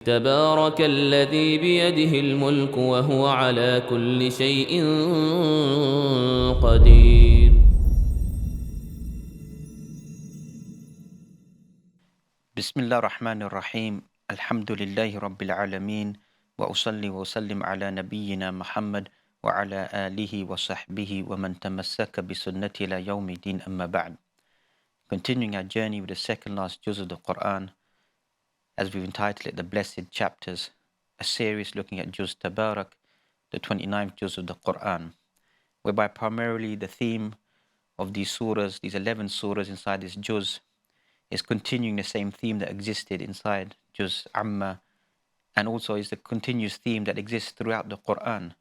تبارك الذي بيده الملك وهو على كل شيء قدير. بسم الله الرحمن الرحيم. الحمد لله رب العالمين، وأصلي وسلم على نبينا محمد وعلى آله وصحبه ومن تمسك بسنته إلى يوم الدين أما بعد. Continuing our journey with the second last juz of the Quran, as we've entitled it, the Blessed Chapters, a series looking at Juz Tabarak, the 29th juz of the Quran, whereby primarily the theme of these surahs, these 11 surahs inside this juz, is continuing the same theme that existed inside Juz Amma, and also is the continuous theme that exists throughout the Quran.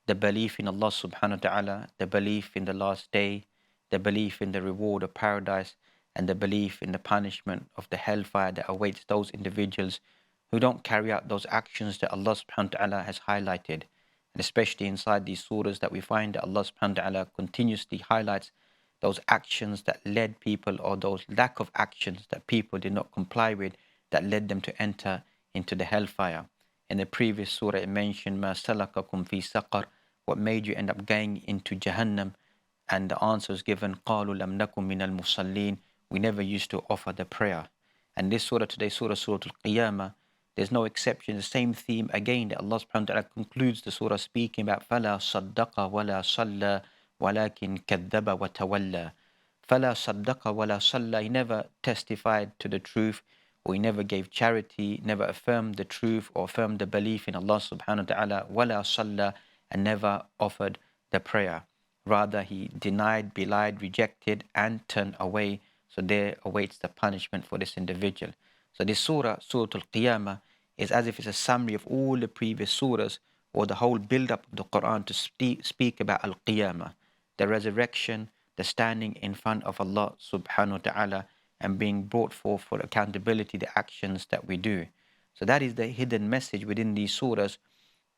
The belief in Allah subhanahu wa ta'ala, the belief in the last day, the belief in the reward of paradise, and the belief in the punishment of the hellfire that awaits those individuals who don't carry out those actions that Allah subhanahu wa ta'ala has highlighted. And especially inside these surahs that we find that Allah subhanahu wa ta'ala continuously highlights those actions that led people, or those lack of actions that people did not comply with, that led them to enter into the hellfire. In the previous surah it mentioned, مَا سَلَكَكُمْ فِي سَقَرٍ, what made you end up going into Jahannam? And the answer is given, قَالُوا لَمْ نَكُمْ مِنَ الْمُصَلِّينَ, we never used to offer the prayer. And this surah today, Surah Al-Qiyamah, there's no exception, the same theme again that Allah subhanahu wa ta'ala concludes the surah speaking about, فَلَا صَدَّقَ وَلَا صَلَّى وَلَكِنْ كَذَّبَ وَتَوَلَّى. فَلَا صَدَّقَ وَلَا صَلَّى, he never testified to the truth, or he never gave charity, never affirmed the truth or affirmed the belief in Allah subhanahu wa ta'ala, وَلَا صَلَّى, and never offered the prayer. Rather, he denied, belied, rejected, and turned away. So there awaits the punishment for this individual. So this surah, Surah Al-Qiyamah, is as if it's a summary of all the previous surahs, or the whole build-up of the Quran to speak about Al-Qiyamah, the resurrection, the standing in front of Allah subhanahu wa ta'ala, and being brought forth for accountability, the actions that we do. So that is the hidden message within these surahs,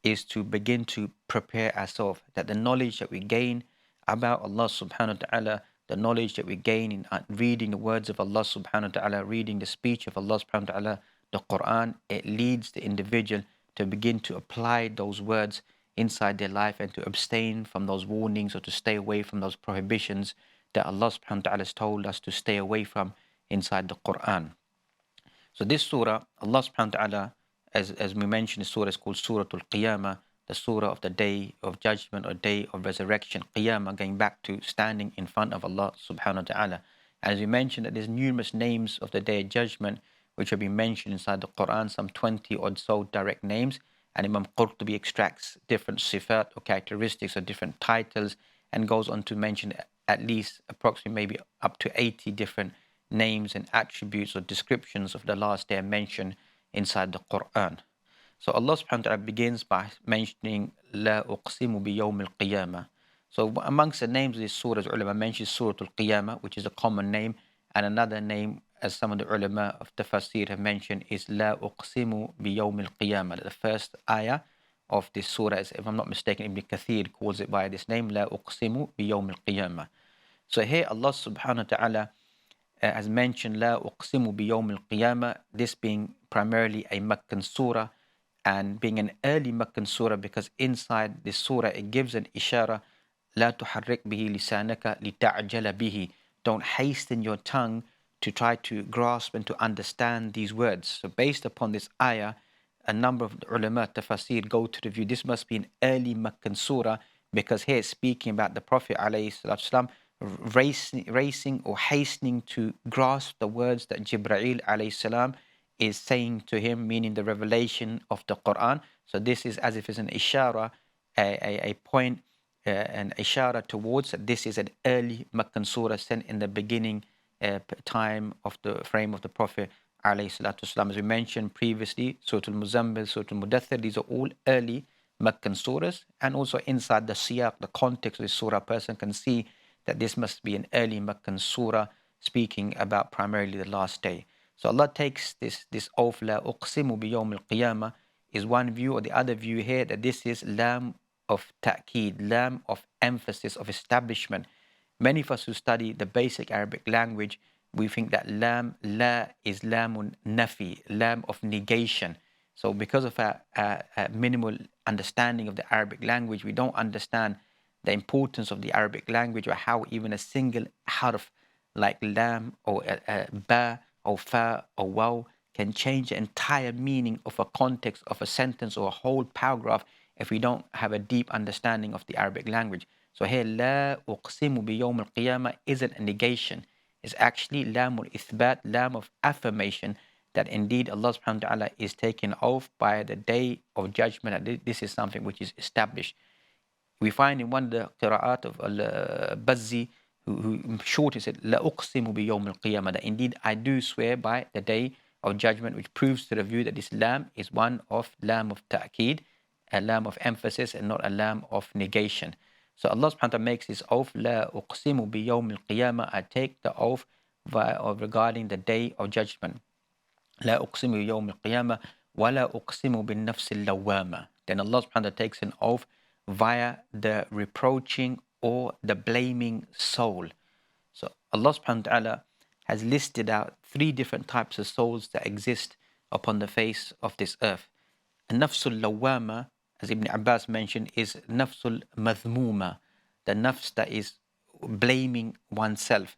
is to begin to prepare ourselves, that the knowledge that we gain about Allah subhanahu wa ta'ala, the knowledge that we gain in reading the words of Allah subhanahu wa ta'ala, reading the speech of Allah subhanahu wa ta'ala, the Quran, it leads the individual to begin to apply those words inside their life, and to abstain from those warnings, or to stay away from those prohibitions that Allah subhanahu wa ta'ala has told us to stay away from inside the Quran. So this surah, Allah subhanahu wa ta'ala, as we mentioned, the surah is called Surah Al-Qiyamah, the surah of the day of judgment or day of resurrection. Qiyamah, going back to standing in front of Allah subhanahu wa ta'ala. As we mentioned, that there's numerous names of the day of judgment which have been mentioned inside the Quran, some 20 or so direct names. And Imam Qurtubi extracts different sifat or characteristics or different titles, and goes on to mention at least approximately maybe up to 80 different names and attributes or descriptions of the last day mentioned inside the Quran. So Allah subhanahu wa ta'ala begins by mentioning La uqsimu bi yawm al-qiyamah. So amongst the names of this surah, ulama mentions Surah Al-Qiyamah, which is a common name, and another name, as some of the ulama of Tafsir have mentioned, is La uqsimu bi yawm al-qiyamah. The first ayah of this surah is, if I'm not mistaken, Ibn Kathir calls it by this name, La uqsimu bi yawm al-qiyamah. So here Allah subhanahu wa ta'ala has mentioned La uqsimu bi yawm al-qiyamah, this being primarily a Meccan surah, and being an early Meccan surah, because inside this surah it gives an ishara, La tuharrik bihi lisanaka lita'jala bihi, don't hasten your tongue to try to grasp and to understand these words. So based upon this ayah, a number of the ulama tafsir go to the view this must be an early Meccan surah, because here it's speaking about the Prophet ﷺ racing or hastening to grasp the words that Jibreel ﷺ is saying to him, meaning the revelation of the Quran. So this is as if it's an ishara, a point, an ishara towards that this is an early Meccan surah sent in the beginning time of the frame of the Prophet ﷺ. As we mentioned previously, Surah Al-Muzammil, Surah Al-Mudaththir, these are all early Meccan surahs, and also inside the siyaq, the context of the surah, a person can see that this must be an early Meccan surah speaking about primarily the last day. So Allah takes this oath, La uqsimu bi yawm al-qiyamah, is one view, or the other view here, that this is lam of ta'keed, lam of emphasis, of establishment. Many of us who study the basic Arabic language, we think that lam, la, is lamun nafi, lam of negation. So because of our minimal understanding of the Arabic language, we don't understand the importance of the Arabic language, or how even a single harf like lam or ba or fa or waw can change the entire meaning of a context of a sentence or a whole paragraph if we don't have a deep understanding of the Arabic language. So here, la uqsimu bi yawm al-qiyamah isn't a negation. It's actually lam al-ithbat, lam of affirmation, that indeed Allah subhanahu wa ta'ala is taken off by the day of judgment. And this is something which is established. We find in one of the qira'at of al-Bazzi, who shortly said, La uqsimu bi yawm al-qiyamah, that indeed I do swear by the day of judgment, which proves to the view that this lam is one of lam of ta'keed, a lam of emphasis and not a lam of negation. So Allah subhanahu wa ta'ala makes this oath, La uqsimu bi yawm al-qiyamah, I take the oath regarding the day of judgment. La uqsimu bi yawm al-qiyamah, wa la uqsimu bin nafs al-lawwama. Then Allah subhanahu wa ta'ala takes an oath via the reproaching or the blaming soul. So Allah subhanahu wa ta'ala has listed out 3 different types of souls that exist upon the face of this earth. Nafsul lawama, as Ibn Abbas mentioned, is nafsul madhmuma, the nafs that is blaming oneself.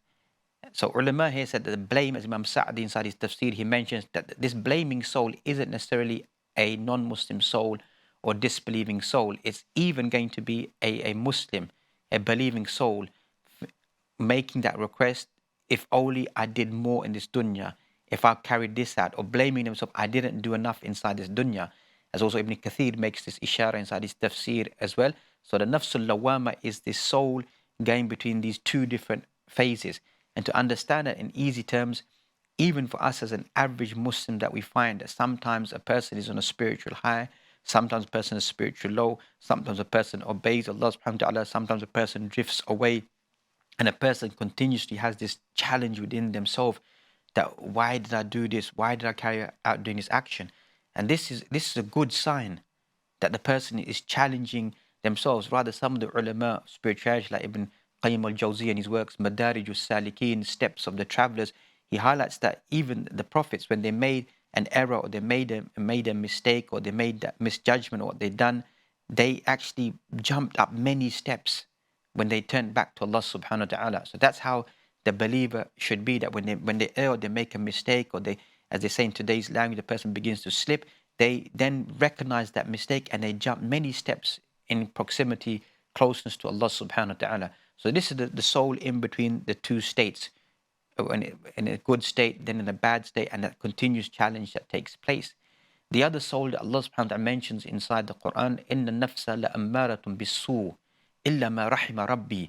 So ulama here said that the blame, as Imam Sa'di inside his tafsir, he mentions that this blaming soul isn't necessarily a non-Muslim soul or disbelieving soul. It's even going to be a Muslim, a believing soul, making that request, if only I did more in this dunya, if I carried this out, or blaming himself, I didn't do enough inside this dunya. As also Ibn Kathir makes this ishara inside his tafsir as well. So the nafsul lawama is this soul going between these 2 different phases. And to understand it in easy terms, even for us as an average Muslim, that we find that sometimes a person is on a spiritual high, sometimes a person is spiritual low, sometimes a person obeys Allah subhanahu wa ta'ala, sometimes a person drifts away, and a person continuously has this challenge within themselves that, why did I do this? Why did I carry out doing this action? And this is a good sign that the person is challenging themselves. Rather, some of the ulama, spirituality, like Ibn Qayyim al-Jawziyya in his works, Madarij al-Salikin, Steps of the Travelers, he highlights that even the prophets, when they made an error, or they made a mistake, or they made that misjudgment, or what they done, they actually jumped up many steps when they turned back to Allah subhanahu wa ta'ala. So that's how the believer should be, that when they err, or they make a mistake, or they, as they say in today's language, the person begins to slip, they then recognize that mistake and they jump many steps in proximity, closeness to Allah subhanahu wa ta'ala. So this is the soul in between the 2 states, in a good state, then in a bad state, and that continuous challenge that takes place. The other soul that Allah subhanahu wa ta'ala mentions inside the Quran, Inna nafsa la ammaratun bisu illa ma rahima rabbi.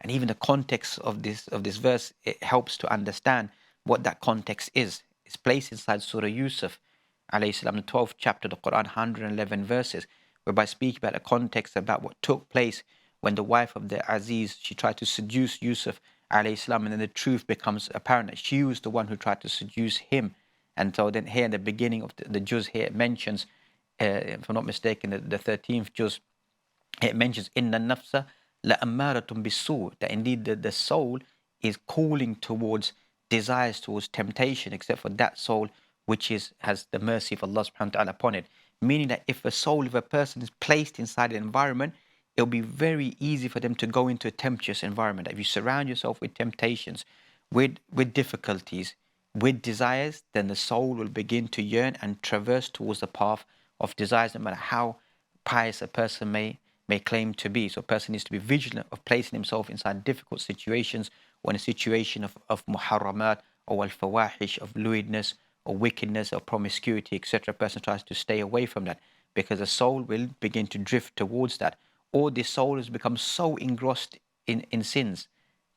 And even the context of this verse, it helps to understand what that context is. It's placed inside Surah Yusuf, alayhi salam, the 12th chapter of the Quran, 111 verses, whereby speaking about a context about what took place when the wife of the Aziz, she tried to seduce Yusuf, alayhi salam, and then the truth becomes apparent that she was the one who tried to seduce him. And so then here in the beginning of the Juz here, it mentions, if I'm not mistaken, the 13th Juz, it mentions, Inna nafsa la ammaratun bisu, that indeed the soul is calling towards desires, towards temptation, except for that soul which has the mercy of Allah subhanahu wa ta'ala upon it. Meaning that if a soul of a person is placed inside an environment, it'll be very easy for them to go into a tempestuous environment. If you surround yourself with temptations, with difficulties, with desires, then the soul will begin to yearn and traverse towards the path of desires, no matter how pious a person may claim to be. So a person needs to be vigilant of placing himself inside difficult situations, or in a situation of muharramat, or al-fawahish, of lewdness, or wickedness, or promiscuity, etc. A person tries to stay away from that, because the soul will begin to drift towards that. Or the soul has become so engrossed in sins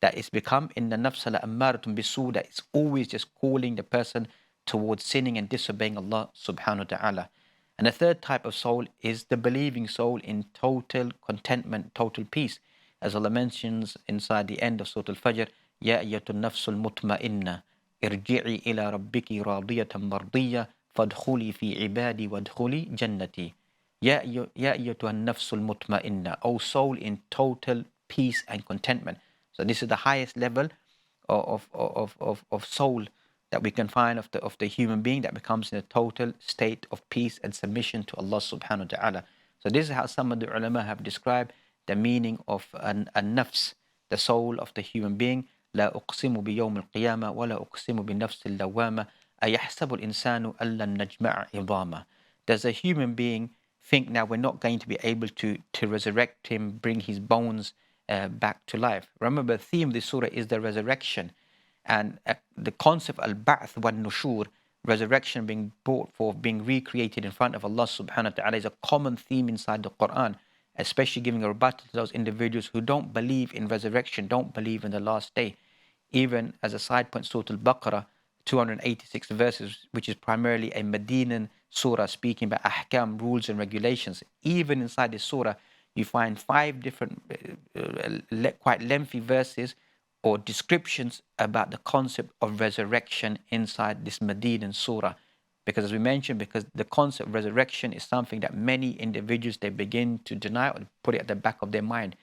that it's become in the nafs la ammaratun bisu, that it's always just calling the person towards sinning and disobeying Allah subhanahu wa ta'ala. And the third type of soul is the believing soul in total contentment, total peace. As Allah mentions inside the end of Surah Al-Fajr, Ya ayyatun nafsul mutma'inna, irji'i ila rabbiki radiyatan mardiyya, fadkhuli fi ibadi wadkhuli jannati. Ya ayyatuhan nafsul mutma'inna, O soul in total peace and contentment. So this is the highest level of soul that we can find of the human being that becomes in a total state of peace and submission to Allah subhanahu wa ta'ala. So this is how some of the ulama have described the meaning of an-nafs, the soul of the human being. لا أقسم بيوم القيامة ولا أقسم بنفس اللوامة أيحسب الإنسان ألا نجمع عظامه. Does a human being think now we're not going to be able to resurrect him, bring his bones back to life? Remember, the theme of this surah is the resurrection. And the concept al-ba'th wa nushur, resurrection, being brought forth, being recreated in front of Allah subhanahu wa ta'ala, is a common theme inside the Quran, especially giving a rebuttal to those individuals who don't believe in resurrection, don't believe in the last day. Even as a side point, Surah Al-Baqarah, 286 verses, which is primarily a Medinan surah speaking about ahkam, rules and regulations. Even inside this surah, you find 5 different quite lengthy verses or descriptions about the concept of resurrection inside this Medinan surah. Because as we mentioned, because the concept of resurrection is something that many individuals, they begin to deny or put it at the back of their mind.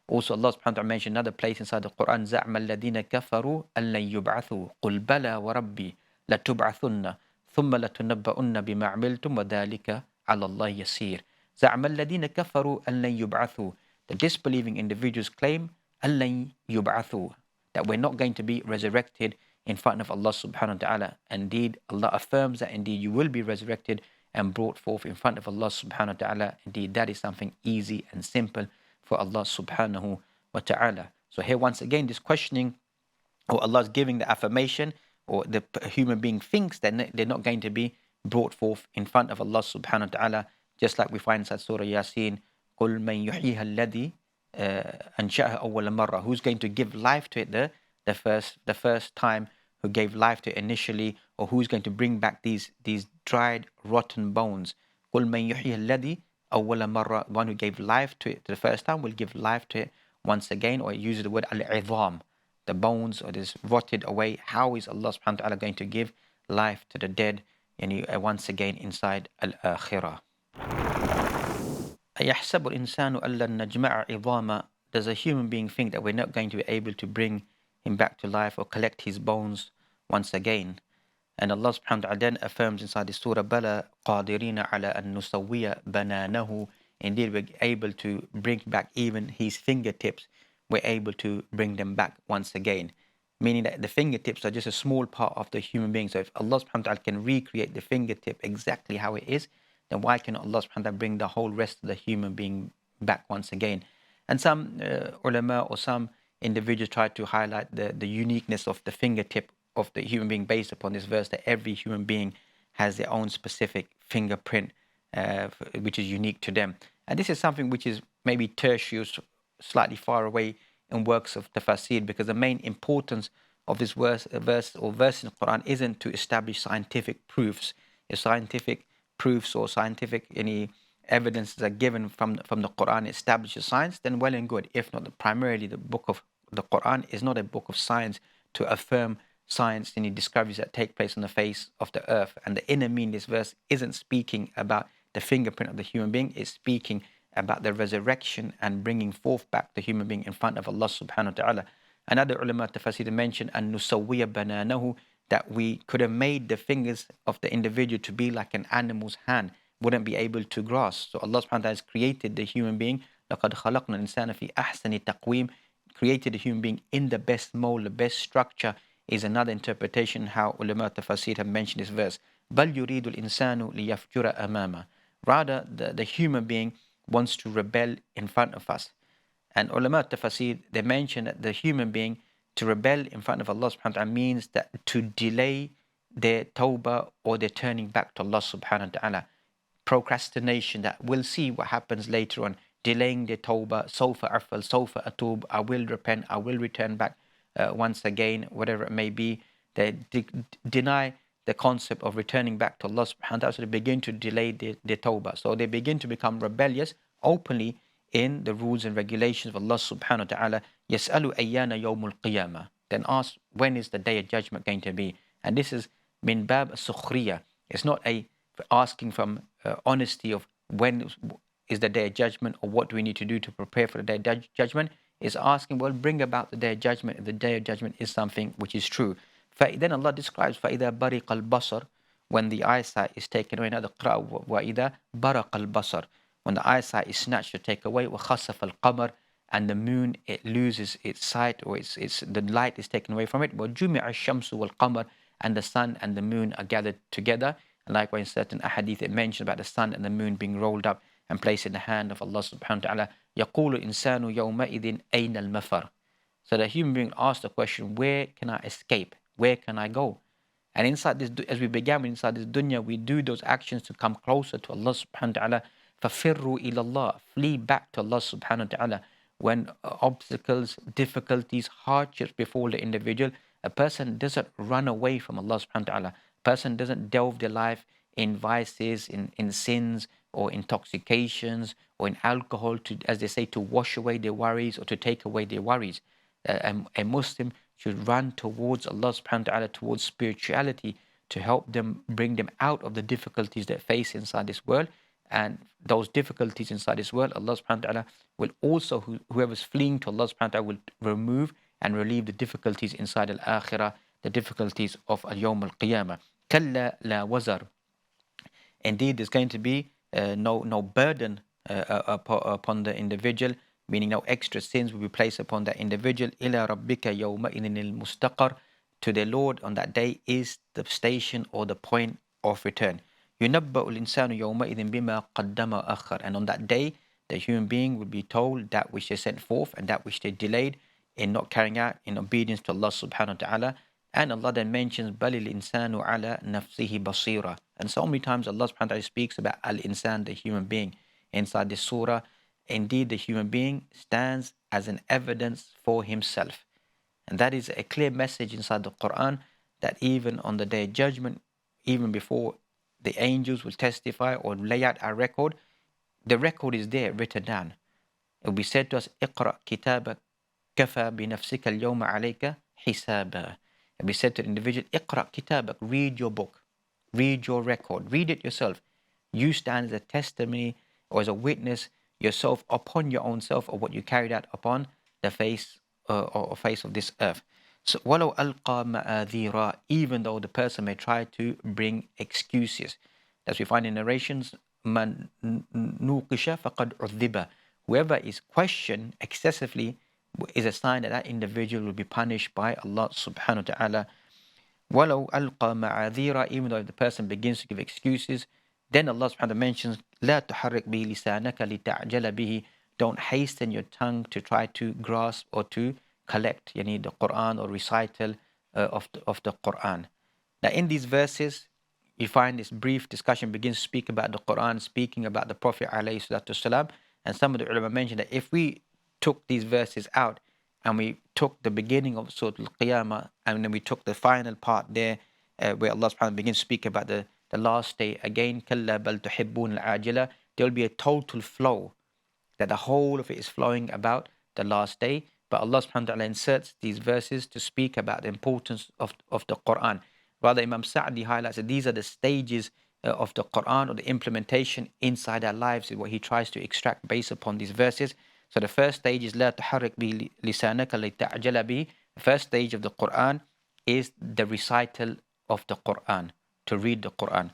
Also, Allah subhanahu wa ta'ala mentioned another place inside the Quran, زَعْمَ الَّذِينَ كَفَرُوا أَن لَن يُبْعَثُوا قُلْ بَلَى وَرَبِّي لَتُبْعَثُنَّ ثُمَّ لَتُنَبَّؤُنَّ بِمَا عَمِلْتُمْ وَذَلِكَ عَلَى اللَّهِ يَسِيرٌ. زَعْمَ الَّذِينَ كَفَرُوا أَن لَن يُبْعَثُوا. The disbelieving individuals claim أَن لَن يُبْعَثُوا, that we're not going to be resurrected in front of Allah subhanahu wa ta'ala. Indeed, Allah affirms that indeed you will be resurrected and brought forth in front of Allah subhanahu wa ta'ala. Indeed, that is something easy and simple for Allah subhanahu wa ta'ala. So here once again, this questioning, or Allah is giving the affirmation, or the human being thinks that they're not going to be brought forth in front of Allah subhanahu wa ta'ala, just like we find inside Surah Yasin, قُلْ مَنْ يُحْيِيهَا الَّذِي أَنْشَأَهَا أَوَّلَ مَرَّةٍ. Who's going to give life to it the first time, who gave life to it initially, or who's going to bring back these dried, rotten bones? قُلْ مَنْ يُحْيِيهَا الَّذِي أَوَّلَ مَرَّةٍ. One who gave life to it the first time will give life to it once again, or it uses the word al-'idham, the bones, or this rotted away. How is Allah subhanahu wa ta'ala going to give life to the dead, and once again inside al-akhirah? أَيَحْسَبُ الْإِنسَانُ أَلَّا نَجْمَعَ عِظَامًا. Does a human being think that we're not going to be able to bring him back to life or collect his bones once again? And Allah subhanahu wa ta'ala then affirms inside the surah, بَلَا قَادِرِينَ عَلَىٰ أَن نُسَوِّيَ بَنَانَهُ. Indeed, we're able to bring back even his fingertips. We're able to bring them back once again. Meaning that the fingertips are just a small part of the human being. So if Allah subhanahu wa ta'ala can recreate the fingertip exactly how it is, then why can Allah subhanahu wa ta'ala bring the whole rest of the human being back once again? And some ulama or some individuals try to highlight the uniqueness of the fingertip of the human being based upon this verse, that every human being has their own specific fingerprint, which is unique to them. And this is something which is maybe tertiary, slightly far away in works of Tafsir, because the main importance of this verse in the Quran isn't to establish scientific proofs. If scientific proofs or scientific any evidences are given from the Quran establishes science, then well and good. If not, primarily the book of the Quran is not a book of science to affirm science, any discoveries that take place on the face of the earth. And the inner meaning of this verse isn't speaking about the fingerprint of the human being, it's speaking about the resurrection and bringing forth back the human being in front of Allah subhanahu wa ta'ala. Another ulama tafsir mentioned an nusawwiya bananahu, that we could have made the fingers of the individual to be like an animal's hand, wouldn't be able to grasp. So Allah subhanahu wa ta'ala has created the human being, لَقَدْ خَلَقْنَا الْإِنسَانَ فِي أَحْسَنِ تَقْوِيمٍ, created the human being in the best mold, the best structure, is another interpretation how ulama tafsir have mentioned this verse. بَلْ يُرِيدُ الْإِنسَانُ لِيَفْجُرَ أَمَامَهُ. Rather, the human being wants to rebel in front of us. And ulama tafsir, they mention that the human being to rebel in front of Allah subhanahu wa ta'ala means that to delay their tawbah or their turning back to Allah subhanahu wa ta'ala. Procrastination, that we'll see what happens later on, delaying their tawbah, sawfa afal, sawfa atub, I will repent, I will return back once again, whatever it may be. They deny the concept of returning back to Allah subhanahu wa ta'ala, so they begin to delay their tawbah. So they begin to become rebellious openly in the rules and regulations of Allah subhanahu wa ta'ala. يَسْأَلُ أَيَّانَ يَوْمُ الْقِيَامَةِ. Then ask, when is the day of judgment going to be? And this is min bab sukhriya. It's not asking from honesty of when is the day of judgment, or what do we need to do to prepare for the day of judgment. It's asking, well, bring about the day of judgment if the day of judgment is something which is true. Then Allah describes فَإِذَا بَرِقَ الْبَصَرُ, when the eyesight is taken away. Another qira'ah, وَإِذَا بَرَقَ الْبَصَرُ, when the eyesight is snatched or taken away. وَخَسَفَ الْقَمَرُ, and the moon, it loses its sight, or the light is taken away from it. وَجُمِعَ الشَّمْسُ وَالْقَمَرُ, and the sun and the moon are gathered together. And likewise, in certain ahadith, it mentions about the sun and the moon being rolled up and placed in the hand of Allah subhanahu wa ta'ala. يَقُولُ الْإِنسَانُ يَوْمَئِذٍ أَيْنَ الْمَفَرُ. So the human being asks the question, where can I escape? Where can I go? And inside this, as we began inside this dunya, we do those actions to come closer to Allah subhanahu wa ta'ala. فَفِرُّوا إِلَى اللَّهِ, flee back to Allah subhanahu wa ta'ala. When obstacles, difficulties, hardships befall the individual, a person doesn't run away from Allah subhanahu wa ta'ala. A person doesn't delve their life in vices, in sins, or intoxications, or in alcohol, to, as they say, to wash away their worries or to take away their worries. A Muslim should run towards Allah subhanahu wa ta'ala, towards spirituality, to help them, bring them out of the difficulties they face inside this world. And those difficulties inside this world, Allah subhanahu wa ta'ala will also, whoever's fleeing to Allah subhanahu wa ta'ala, will remove and relieve the difficulties inside al-akhirah, the difficulties of al-yawm al-qiyamah. Kalla la wazar. Indeed, there's going to be no burden upon the individual, meaning no extra sins will be placed upon that individual. Ila rabbika yawma idhinil mustaqar. To their Lord on that day is the station or the point of return. يُنَبَّأُ الْإِنسَانُ يَوْمَئِذٍ بِمَا قَدَّمَ وَأَخَّرَ. And on that day, the human being will be told that which they sent forth and that which they delayed in not carrying out in obedience to Allah subhanahu wa ta'ala. And Allah then mentions بَلِ الْإِنسَانُ عَلَى نَفْسِهِ بَصِيرًا. And so many times Allah subhanahu wa ta'ala speaks about al-insan, the human being, inside this surah. Indeed, the human being stands as an evidence for himself. And that is a clear message inside the Quran, that even on the day of judgment, even before the angels will testify or lay out our record, the record is there written down. It will be said to us, اقرأ كتابك كفى بنفسك اليوم عليك حسابا. It will be said to the individual, اقرأ كتابك, read your book, read your record, read it yourself. You stand as a testimony or as a witness yourself upon your own self of what you carried out upon the face of this earth. So, وَلَوْ أَلْقَى مَآذِيرًا, even though the person may try to bring excuses. As we find in narrations, مَنْ نُوقِشَ فَقَدْ عُذِّبَ. Whoever is questioned excessively is a sign that that individual will be punished by Allah subhanahu wa ta'ala. وَلَوْ أَلْقَى مَعَاذِيرًا, even though if the person begins to give excuses, then Allah subhanahu wa ta'ala mentions, لَا تُحَرِّكْ بِهِ لِسَانَكَ لِتَعْجَلَ بِهِ. Don't hasten your tongue to try to grasp or to collect the Quran or recital of the Quran. Now in these verses, you find this brief discussion begins to speak about the Quran, speaking about the Prophet alayhi salatu wasalam. And some of the ulama mentioned that if we took these verses out and we took the beginning of Surah Al-Qiyamah and then we took the final part there where Allah subhanahu wa ta'ala begins to speak about the last day again, كَلَّا بَلْ تُحِبُّونَ الْعَاجِلَةَ, there will be a total flow, that the whole of it is flowing about the last day. But Allah subhanahu wa ta'ala inserts these verses to speak about the importance of the Quran. Rather, Imam Sa'di highlights that these are the stages of the Quran, or the implementation inside our lives, is what he tries to extract based upon these verses. So the first stage is لا تحرك به لسانك لتعجل به. The first stage of the Quran is the recital of the Quran, to read the Quran.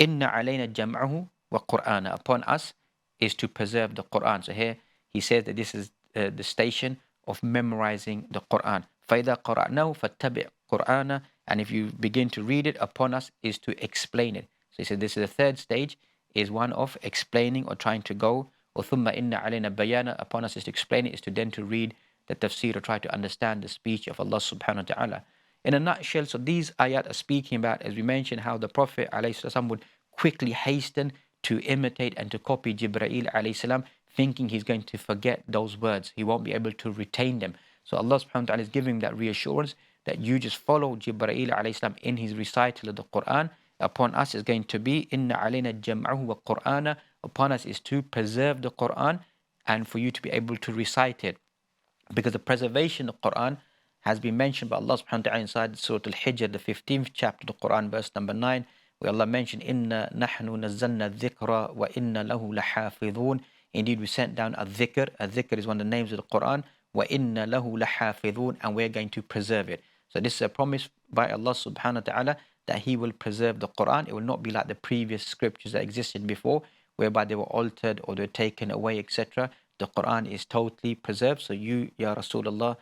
إن علينا جمعه وقرآن. Upon us is to preserve the Quran. So here he says that this is the station of memorizing the Quran. فَإِذَا قَرَأْنَاهُ فَاتَّبِعْ قُرْآنَ. And if you begin to read it, upon us is to explain it. So he said this is the third stage, is one of explaining or trying to go. وَثُمَّ إِنَّ عَلَيْنَا بَيَانَ. Upon us is to explain it, is to then to read the tafsir or try to understand the speech of Allah subhanahu wa ta'ala. In a nutshell, so these ayat are speaking about, as we mentioned, how the Prophet ﷺ would quickly hasten to imitate and to copy Jibreel ﷺ, thinking he's going to forget those words. He won't be able to retain them. So Allah subhanahu wa ta'ala is giving that reassurance that you just follow Jibreel ﷺ in his recital of the Quran. Upon us is going to be inna alayna jam'ahu wa Qur'ana. Upon us is to preserve the Quran and for you to be able to recite it. Because the preservation of Quran has been mentioned by Allah subhanahu wa ta'ala inside Surah Al-Hijr, the 15th chapter of the Quran, verse number 9, where Allah mentioned, Inna nahnu nazzalna dhikra wa inna lahu lahafidhun. Indeed, we sent down a dhikr. A dhikr is one of the names of the Quran. Wa inna lahu lahafidhun. And we're going to preserve it. So this is a promise by Allah subhanahu wa ta'ala that He will preserve the Quran. It will not be like the previous scriptures that existed before, whereby they were altered or they were taken away, etc. The Quran is totally preserved. So you, Ya Rasulullah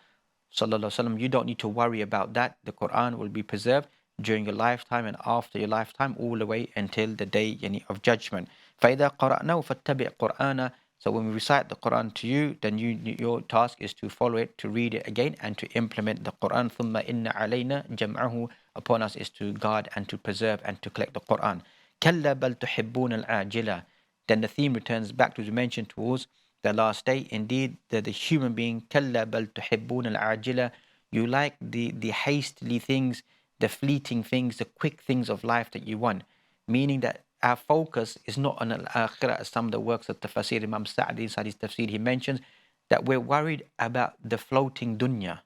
Sallallahu Alaihi Wasallam, you don't need to worry about that. The Quran will be preserved during your lifetime and after your lifetime, all the way until the day of judgment. فَإِذَا قَرَأْنَاهُ فَاتَّبِعْ قُرْآنَ. So when we recite the Quran to you, then your task is to follow it, to read it again, and to implement the Quran. ثُمَّ إِنَّ عَلَيْنَا جَمْعَهُ. Upon us is to guard and to preserve and to collect the Quran. كَلَّا بَلْ تُحِبُّونَ الْعَاجِلَةَ. Then the theme returns back to the mention towards the last day. Indeed, the human being, كَلَّا بَلْ تُحِبُّونَ الْعَاجِلَةَ. You like the hastily things, the fleeting things, the quick things of life that you want. Meaning that our focus is not on al-akhirah, as some of the works of Tafsir, Imam Sa'di inside his Tafsir, he mentions that we're worried about the floating dunya.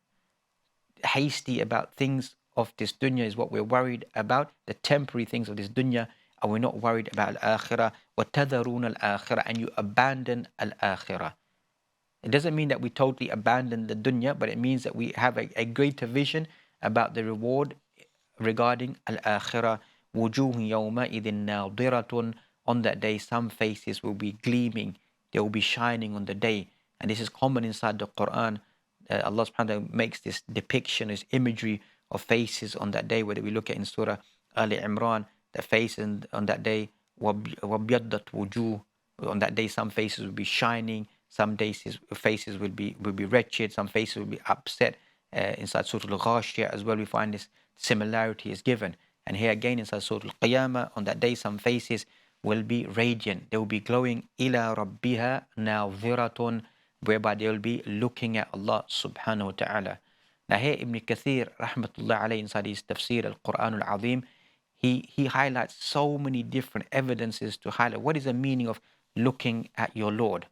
Hasty about things of this dunya is what we're worried about, the temporary things of this dunya, and we're not worried about al-akhirah. وَتَذَرُونَ الْآخِرَةَ. And you abandon al-akhirah. It doesn't mean that we totally abandon the dunya, but it means that we have a greater vision about the reward regarding al-akhirah. وُجُوهٌ يَوْمَئِذٍ نَاضِرَةٌ. On that day, some faces will be gleaming. They will be shining on the day. And this is common inside the Quran. Allah subhanahu wa ta'ala makes this depiction, this imagery of faces on that day, whether we look at in Surah Al-Imran, the faces on that day, وَبْيَضَّتْ وُجُوهٌ. On that day, some faces will be shining, some faces will be wretched, some faces will be upset. Inside Surah Al-Ghashiyah as well, we find this similarity is given. And here again inside Surah Al-Qiyamah, on that day, some faces will be radiant. They will be glowing. إِلَى رَبِّهَا نَاظِرَةٌ. Whereby they will be looking at Allah subhanahu wa ta'ala. Now here Ibn Kathir, rahmatullah alayhi, inside his Tafsir Al-Quran Al-Azim, he highlights so many different evidences to highlight what is the meaning of looking at your Lord.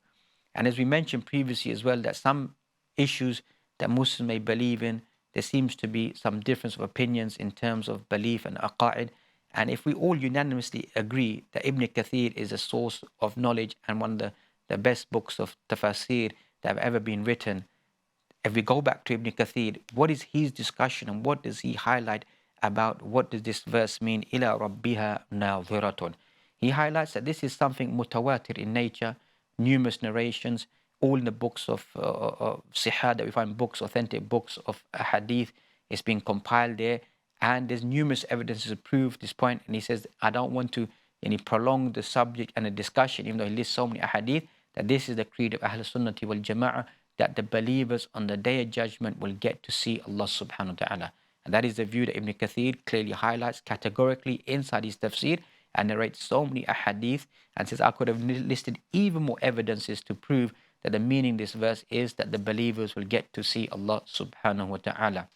And as we mentioned previously as well, that some issues that Muslims may believe in, there seems to be some difference of opinions in terms of belief and aqa'id. And if we all unanimously agree that Ibn Kathir is a source of knowledge and one of the best books of Tafsir that have ever been written, if we go back to Ibn Kathir, what is his discussion and what does he highlight about what does this verse mean? إِلَى رَبِّهَا نَاظِرَةٌ. He highlights that this is something mutawatir in nature, numerous narrations, all in the books of Sihah, that we find books, authentic books of hadith, is being compiled there. And there's numerous evidences to prove this point. And he says, I don't want to prolong the subject and the discussion, even though he lists so many hadith, that this is the creed of Ahl Sunnati wal Jama'ah, that the believers on the day of judgment will get to see Allah subhanahu wa ta'ala. And that is the view that Ibn Kathir clearly highlights categorically inside his tafsir and narrates so many ahadith and says, I could have listed even more evidences to prove that the meaning of this verse is that the believers will get to see Allah subhanahu wa ta'ala.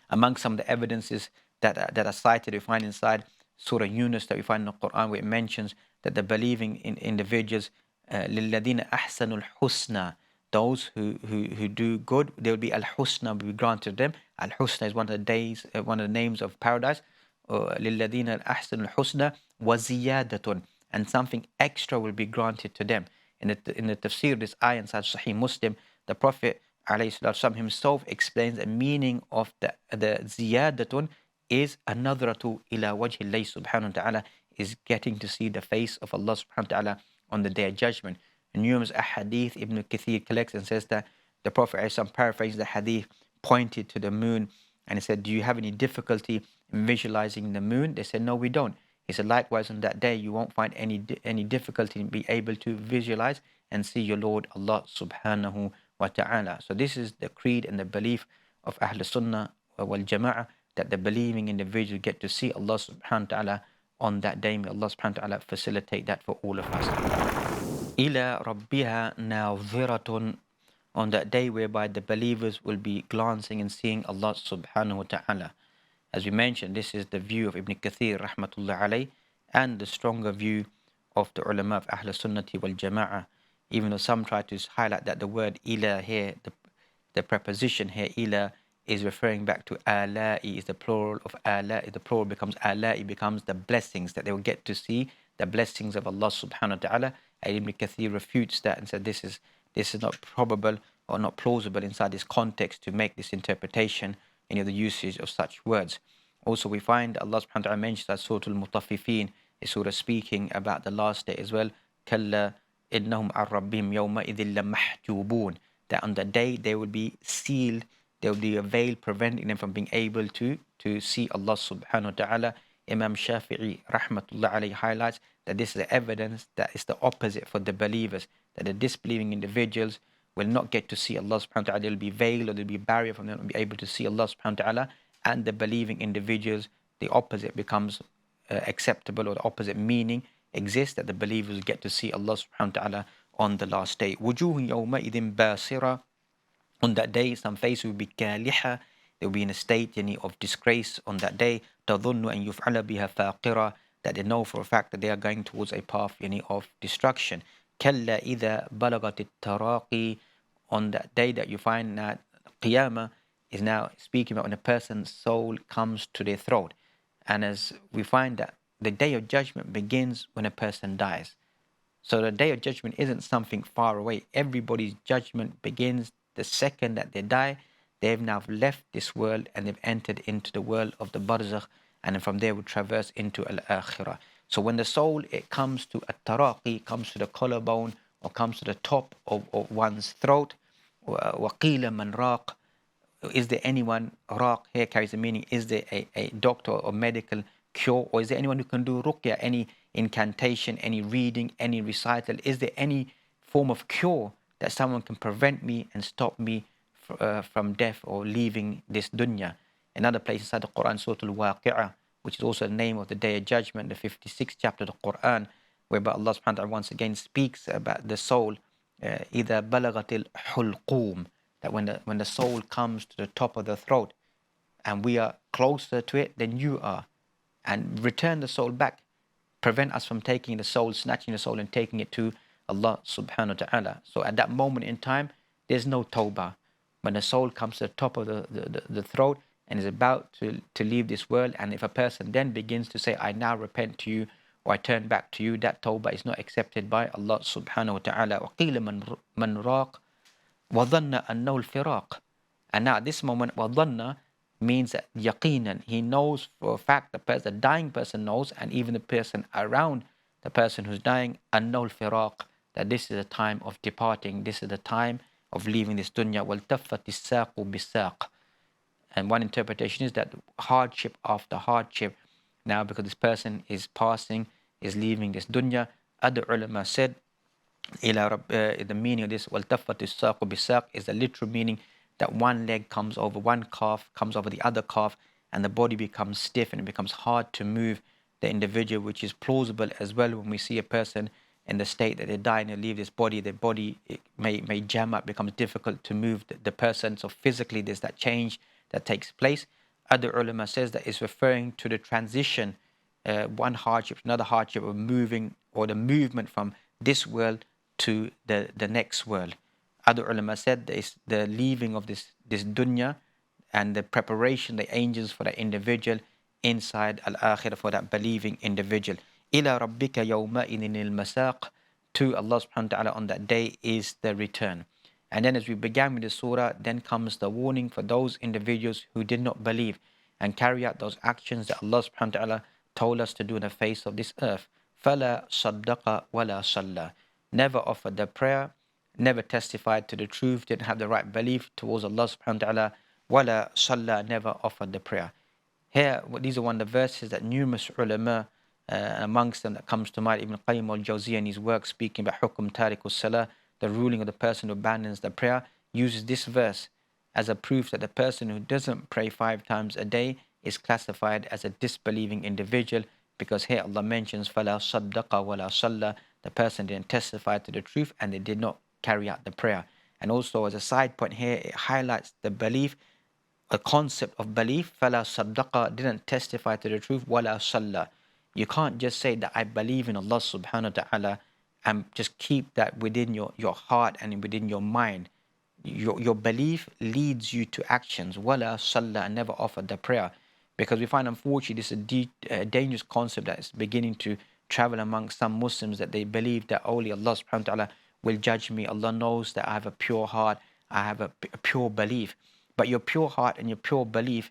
Among some of the evidences that are cited, we find inside Surah Yunus, that we find in the Quran, where it mentions that the believing individuals, لِلَّذِينَ أَحْسَنُوا الْحُسْنَى, those who do good, there will be al-husna will be granted them. Al-husna is one of the names of paradise. لِلَّذِينَ أَحْسَنُوا الْحُسْنَى وَزِيَادَةٌ, and something extra will be granted to them. In the tafsir of this ayah inside Sahih Muslim, the Prophet ﷺ himself explains the meaning of the ziyadatun is an-nadratu ila wajhi Allah subhanahu wa ta'ala, is getting to see the face of Allah subhanahu wa ta'ala on the day of judgment. In numerous ahadith, Ibn Kathir collects and says that the Prophet ﷺ, paraphrasing the hadith, pointed to the moon and he said, do you have any difficulty in visualizing the moon? They said, no, we don't. He said, likewise on that day you won't find any difficulty in being able to visualize and see your Lord Allah subhanahu wa ta'ala. So this is the creed and the belief of Ahl Sunnah wal Jama'ah, that the believing individual get to see Allah subhanahu wa ta'ala on that day. May Allah subhanahu wa ta'ala facilitate that for all of us. Ila rabbiha naziratun, on that day whereby the believers will be glancing and seeing Allah subhanahu wa ta'ala. As we mentioned, this is the view of Ibn Kathir rahmatullah alayh, and the stronger view of the ulama of Ahl Sunnati wal Jama'ah, even though some try to highlight that the word ila here, the preposition here, ila, is referring back to ala'i, is the plural of ala'i. The plural becomes ala'i, becomes the blessings, that they will get to see the blessings of Allah subhanahu wa ta'ala. And Ibn Kathir refutes that and said this is not probable or not plausible inside this context to make this interpretation. any of the usage of such words. Also, we find Allah subhanahu wa ta'ala mentions that Surah Al-Mutaffifin is sort of speaking about the last day as well. Kalla innahum ar-rabbihim yawma idhil lamahjubun. That on the day they will be sealed, there will be a veil preventing them from being able to see Allah subhanahu wa ta'ala. Imam Shafi'i rahmatullah alayhi highlights that this is the evidence that is the opposite for the believers, that the disbelieving individuals will not get to see Allah subhanahu wa ta'ala. There will be veil, or there will be a barrier from them to be able to see Allah subhanahu wa ta'ala. And the believing individuals, the opposite becomes acceptable, or the opposite meaning exists, that the believers get to see Allah subhanahu wa ta'ala on the last day. Wujuhun yawma idin basira. On that day, some faces will be kaliha. They will be in a state of disgrace on that day. تظن أن يفعل بها فاقرة. That they know for a fact that they are going towards a path of destruction. كلا إذا بلغت التراقي. On that day that you find that Qiyamah is now speaking about when a person's soul comes to their throat. And as we find that the day of judgment begins when a person dies. So the day of judgment isn't something far away. Everybody's judgment begins the second that they die. They've now left this world and they've entered into the world of the barzakh, and then from there will traverse into al-akhirah. So when the soul, it comes to at-taraqi, comes to the collarbone, or comes to the top of one's throat, وَقِيلَ مَنْ رَاقٍ. Is there anyone, raq here carries the meaning, is there a doctor or medical cure, or is there anyone who can do ruqya, any incantation, any reading, any recital? Is there any form of cure that someone can prevent me and stop me from death or leaving this dunya? Another place inside the Quran, Surah Al-Qiyamah, which is also the name of the Day of Judgment, the 56th chapter of the Quran, whereby Allah subhanahu wa ta'ala once again speaks about the soul, إِذَا بَلَغَتِ الْحُلْقُومِ, that when the soul comes to the top of the throat, and we are closer to it than you are, and return the soul back, prevent us from taking the soul, snatching the soul and taking it to Allah subhanahu wa ta'ala. So at that moment in time, there's no tawbah. When the soul comes to the top of the throat and is about to leave this world, and if a person then begins to say, I now repent to you, or I turn back to you, that tawbah is not accepted by Allah subhanahu wa ta'ala. وَقِيلَ مَنْ رَاقٍ وَظَنَّ أَنَّهُ الْفِرَاقِ. And now at this moment, وَظَنَّ means that yaqinan, he knows for a fact, the dying person knows, and even the person around the person who's dying, أَنَّهُ الْفِرَاقِ, that this is a time of departing, this is the time of leaving this dunya. وَالْتَفَّتِ السَّاقُ بِالسَّاقِ. And one interpretation is that hardship after hardship, now because this person is passing, is leaving this dunya. Other ulama said, the meaning of this وَالْتَفَّتِ السَّاقُ بِالسَّاقِ is the literal meaning that one leg comes over, one calf comes over the other calf, and the body becomes stiff and it becomes hard to move the individual, which is plausible as well when we see a person in the state that they die and they leave this body. The body may jam up, becomes difficult to move the person. So physically there's that change that takes place. Other ulama says that it's referring to the transition, one hardship to another hardship of moving, or the movement from this world to the next world. Other ulama said that it's the leaving of this dunya and the preparation, the angels for that individual inside al-akhirah, for that believing individual. إِلَى رَبِّكَ يَوْمَئِذٍ الْمَسَاقِ. To Allah subhanahu wa ta'ala on that day is the return. And then as we began with the surah, then comes the warning for those individuals who did not believe and carry out those actions that Allah subhanahu wa ta'ala told us to do in the face of this earth. فَلَا صَدَّقَ وَلَا صَلَّى. Never offered the prayer, never testified to the truth, didn't have the right belief towards Allah subhanahu wa ta'ala. وَلَا صَلَّى, never offered the prayer. Here, these are one of the verses that numerous ulama, amongst them that comes to mind, Ibn Qayyim al-Jawziyah in his work speaking about hukum tariqus salah, the ruling of the person who abandons the prayer, uses this verse as a proof that the person who doesn't pray 5 times a day is classified as a disbelieving individual, because here Allah mentions فَلَا صَدَّقَ وَلَا صَلَّى, the person didn't testify to the truth and they did not carry out the prayer. And also as a side point here, it highlights the belief, a concept of belief. فَلَا صَدَّقَ, didn't testify to the truth, وَلَا صَلَّى. You can't just say that I believe in Allah subhanahu wa ta'ala and just keep that within your heart and within your mind. Your belief leads you to actions. وَلَا صَلَّى, and never offered the prayer. Because we find, unfortunately, this is a dangerous concept that is beginning to travel among some Muslims, that they believe that only Allah subhanahu wa ta'ala will judge me. Allah knows that I have a pure heart, I have a pure belief. But your pure heart and your pure belief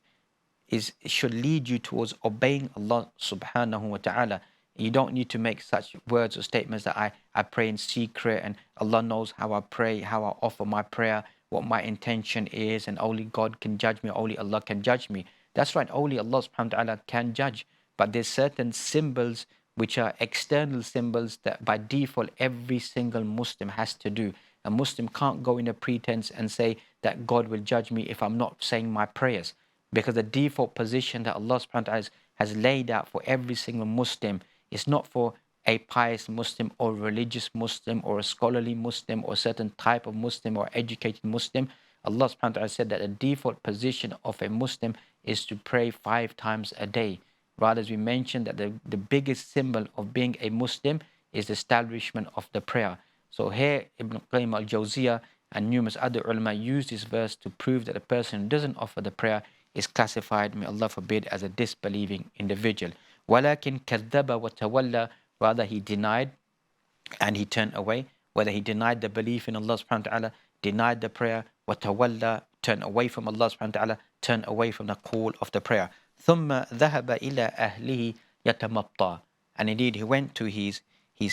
should lead you towards obeying Allah subhanahu wa ta'ala. You don't need to make such words or statements that I pray in secret and Allah knows how I pray, how I offer my prayer, what my intention is, and only God can judge me, only Allah can judge me. That's right, only Allah subhanahu wa ta'ala can judge. But there's certain symbols which are external symbols that by default every single Muslim has to do. A Muslim can't go in a pretense and say that God will judge me if I'm not saying my prayers. Because the default position that Allah subhanahu wa ta'ala has laid out for every single Muslim is not for a pious Muslim or religious Muslim or a scholarly Muslim or a certain type of Muslim or educated Muslim. Allah subhanahu wa ta'ala said that the default position of a Muslim is to pray 5 times a day. Rather, as we mentioned, that the biggest symbol of being a Muslim is the establishment of the prayer. So here Ibn Qayyim al-Jawziyah and numerous other ulama use this verse to prove that a person who doesn't offer the prayer is classified, may Allah forbid, as a disbelieving individual. وَلَكِنْ كَذَّبَ وَتَوَلَّى. Rather, he denied and he turned away. Whether he denied the belief in Allah subhanahu wa ta'ala, denied the prayer, وَتَوَلَّى, turned away from Allah subhanahu wa ta'ala, turned away from the call of the prayer. ثُمَّ ذَهَبَ إِلَىٰ أَهْلِهِ يَتَمَطَّى. And indeed, he went to his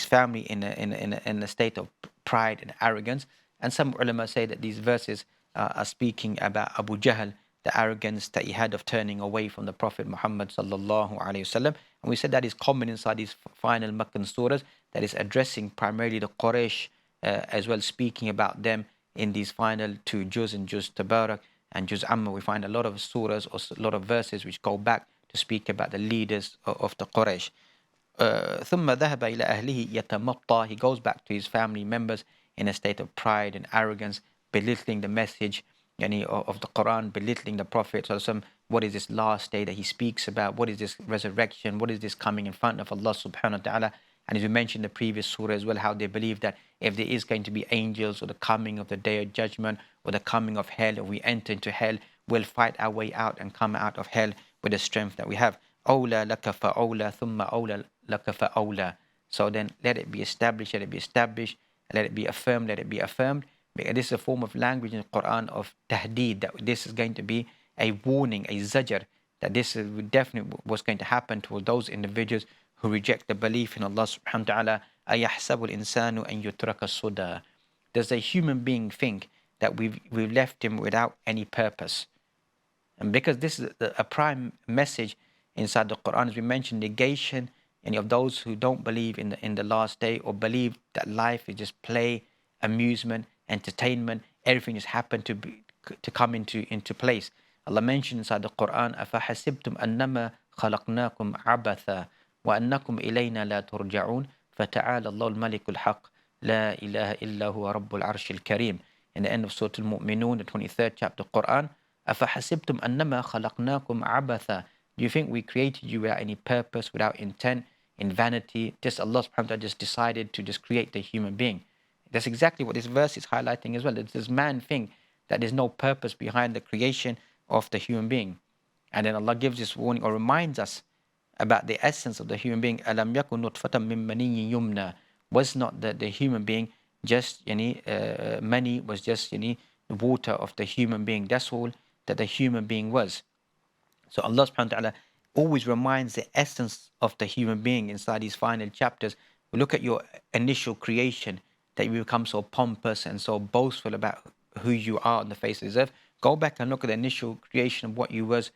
family in a state of pride and arrogance. And some ulama say that these verses are speaking about Abu Jahl, the arrogance that he had of turning away from the Prophet Muhammad sallallahu alaihi wasallam. And we said that is common inside these final Meccan surahs, that is addressing primarily the Quraysh, as well speaking about them in these final 2 Juz and Juz Tabarak and Juz Amma. We find a lot of surahs or a lot of verses which go back to speak about the leaders of the Quraysh. ثم ذهب إلى أهله يتمطى. He goes back to his family members in a state of pride and arrogance, belittling the message of the Quran, belittling the Prophet. What is this last day that he speaks about? What is this resurrection? What is this coming in front of Allah subhanahu wa ta'ala? And as we mentioned in the previous surah as well, how they believe that if there is going to be angels or the coming of the day of judgment or the coming of hell, or we enter into hell, we'll fight our way out and come out of hell with the strength that we have. أولى لك فأولى ثم أولى لك فأولى. So then let it be established, let it be established, let it be affirmed, let it be affirmed. This is a form of language in the Quran of tahdeed, that this is going to be a warning, a zajr, that this is definitely what's going to happen to those individuals who reject the belief in Allah subhanahu wa ta'ala. أَيَحْسَبُ الْإِنسَانُ أَن يُتْرَكَ الصُّدَى. Does a human being think that we've left him without any purpose? And because this is a prime message inside the Quran, as we mentioned, negation any of those who don't believe in the last day, or believe that life is just play, amusement, entertainment, everything just happened to come into place. Allah mentioned inside the Quran, أَفَحَسِبْتُمْ أَنَّمَا خَلَقْنَاكُمْ عَبَثًا وَأَنَّكُمْ إِلَيْنَا لَا تُرْجَعُونَ فَتَعَالَى اللَّهُ الْمَلِكُ الْحَقُّ لَا إِلَهَ إِلَّا هُوَ رَبُّ الْعَرْشِ الْكَرِيمِ. In the end of Surah Al-Mu'minun, the 23rd chapter of Quran, أَفَحَسِبْتُمْ أَنَّمَا خَلَقْنَاكُمْ عَبَثًا. Do you think we created you without any purpose, without intent, in vanity? Just Allah subhanahu wa ta'ala just decided to just create the human being. That's exactly what this verse is highlighting as well. It's this man thing that there's no purpose behind the creation of the human being. And then Allah gives this warning or reminds us about the essence of the human being. أَلَمْ يَكُنْ نُطْفَةً مِّن مَّنِيٍّ يُمْنَى. Was not the human being just many was just the water of the human being. That's all that the human being was. So Allah subhanahu wa ta'ala always reminds the essence of the human being inside these final chapters. We look at your initial creation, that you become so pompous and so boastful about who you are on the face of this earth. Go back and look at the initial creation of what you was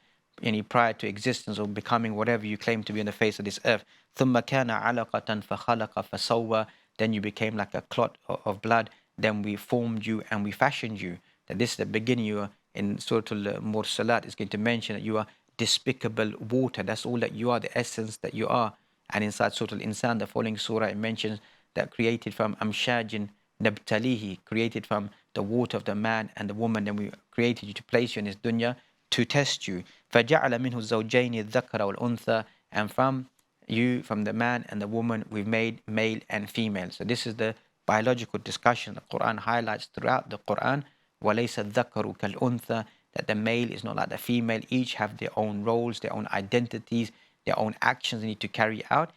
prior to existence, or becoming whatever you claim to be on the face of this earth. ثُمَّ كَانَ عَلَقَةً فَخَلَقَ فَسَوَّى. Then you became like a clot of blood. Then we formed you and we fashioned you. That this is the beginning. You are in Surah Al-Mursalat is going to mention that you are despicable water. That's all that you are, the essence that you are. And inside Surah Al-Insan, the following surah, it mentions that created from amshajin nabtalihi, created from the water of the man and the woman. Then we created you to place you in this dunya to test you. فَجَعَلَ مِنْهُ الزَّوْجَيْنِ الذَّكَرَ وَالْأُنْثَى. And from you, from the man and the woman, we've made male and female. So this is the biological discussion the Quran highlights throughout the Quran. وَلَيْسَ الذَّكَرُ كَالْأُنْثَى. That the male is not like the female. Each have their own roles, their own identities, their own actions they need to carry out.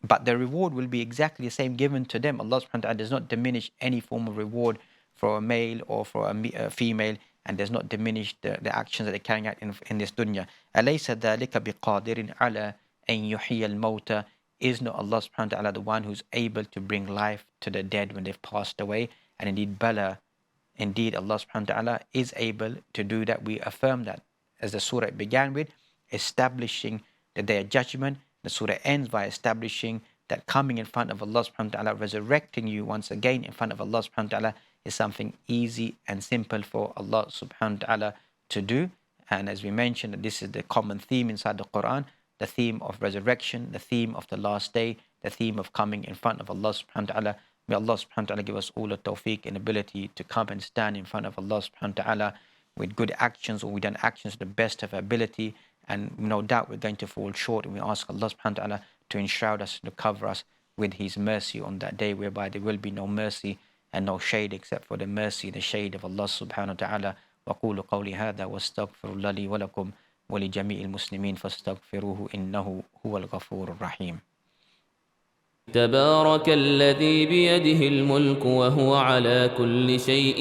But the reward will be exactly the same given to them. Allah subhanahu wa ta'ala does not diminish any form of reward for a male or for a female. and does not diminish the actions that they're carrying out in this dunya. أَلَيْسَ ذَلِكَ بِقَادِرٍ عَلَىٰ أَن يُحْيِيَ الْمَوْتَى. Is not Allah subhanahu wa ta'ala the one who's able to bring life to the dead when they've passed away? And indeed, Bala, indeed Allah subhanahu wa ta'ala is able to do that. We affirm that, as the surah began with, establishing the day of judgment. The surah ends by establishing that coming in front of Allah subhanahu wa ta'ala, resurrecting you once again in front of Allah subhanahu wa ta'ala, is something easy and simple for Allah subhanahu wa ta'ala to do. And as we mentioned, this is the common theme inside the Quran, the theme of resurrection, the theme of the last day, the theme of coming in front of Allah subhanahu wa ta'ala. May Allah subhanahu wa ta'ala give us all the tawfiq and ability to come and stand in front of Allah subhanahu wa ta'ala with good actions, or we done actions to the best of our ability. And no doubt we're going to fall short, and we ask Allah subhanahu wa ta'ala to enshroud us, to cover us with His mercy on that day, whereby there will be no mercy and no shade except for the mercy, the shade of Allah subhanahu wa ta'ala. وَقُولُ قَوْلِ هَذَا وَاسْتَغْفِرُ اللَّهِ وَلَكُمْ وَلِجَمِيعِ الْمُسْلِمِينَ فَاسْتَغْفِرُوهُ إِنَّهُ هُوَ الْغَفُورُ الرَّحِيمُ. تبارك الذي بيده الملك وهو على كل شيء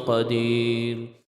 قدير.